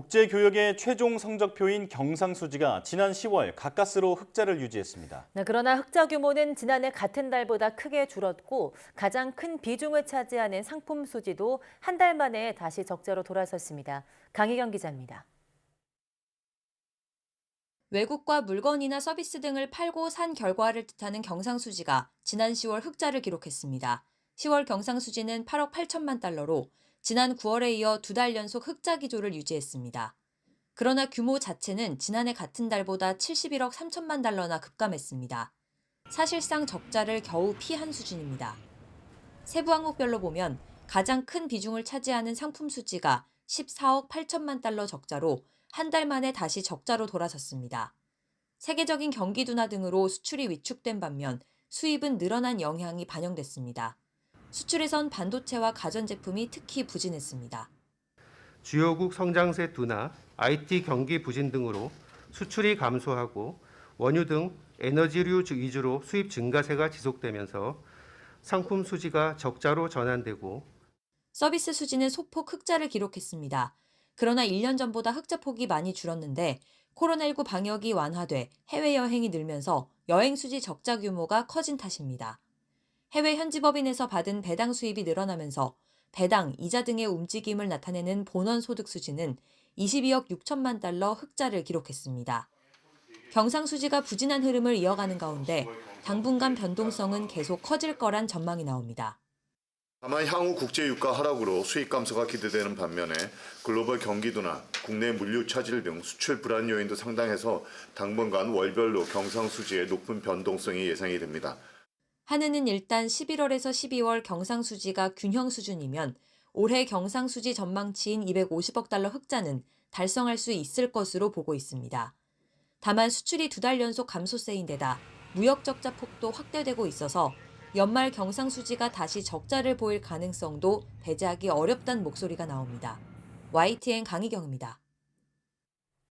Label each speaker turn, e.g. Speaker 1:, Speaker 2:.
Speaker 1: 국제교역의 최종 성적표인 경상수지가 지난 10월 가까스로 흑자를 유지했습니다.
Speaker 2: 네, 그러나 흑자 규모는 지난해 같은 달보다 크게 줄었고 가장 큰 비중을 차지하는 상품 수지도 한 달 만에 다시 적자로 돌아섰습니다. 강희경 기자입니다.
Speaker 3: 외국과 물건이나 서비스 등을 팔고 산 결과를 뜻하는 경상수지가 지난 10월 흑자를 기록했습니다. 10월 경상수지는 8억 8천만 달러로 지난 9월에 이어 두 달 연속 흑자 기조를 유지했습니다. 그러나 규모 자체는 지난해 같은 달보다 71억 3천만 달러나 급감했습니다. 사실상 적자를 겨우 피한 수준입니다. 세부 항목별로 보면 가장 큰 비중을 차지하는 상품 수지가 14억 8천만 달러 적자로 한 달 만에 다시 적자로 돌아섰습니다. 세계적인 경기 둔화 등으로 수출이 위축된 반면 수입은 늘어난 영향이 반영됐습니다. 수출에선 반도체와 가전제품이 특히 부진했습니다.
Speaker 4: 주요국 성장세 둔화, IT 경기 부진 등으로 수출이 감소하고 원유 등 에너지류 위주로 수입 증가세가 지속되면서 상품 수지가 적자로 전환되고
Speaker 3: 서비스 수지는 소폭 흑자를 기록했습니다. 그러나 1년 전보다 흑자 폭이 많이 줄었는데 코로나19 방역이 완화돼 해외여행이 늘면서 여행 수지 적자 규모가 커진 탓입니다. 해외 현지 법인에서 받은 배당 수입이 늘어나면서 배당, 이자 등의 움직임을 나타내는 본원 소득 수지는 22억 6천만 달러 흑자를 기록했습니다. 경상수지가 부진한 흐름을 이어가는 가운데 당분간 변동성은 계속 커질 거란 전망이 나옵니다.
Speaker 5: 다만 향후 국제 유가 하락으로 수익 감소가 기대되는 반면에 글로벌 경기 둔화, 국내 물류 차질 등 수출 불안 요인도 상당해서 당분간 월별로 경상수지의 높은 변동성이 예상이 됩니다.
Speaker 3: 한은은 일단 11월에서 12월 경상수지가 균형 수준이면 올해 경상수지 전망치인 250억 달러 흑자는 달성할 수 있을 것으로 보고 있습니다. 다만 수출이 두 달 연속 감소세인 데다 무역 적자 폭도 확대되고 있어서 연말 경상수지가 다시 적자를 보일 가능성도 배제하기 어렵다는 목소리가 나옵니다. YTN 강희경입니다.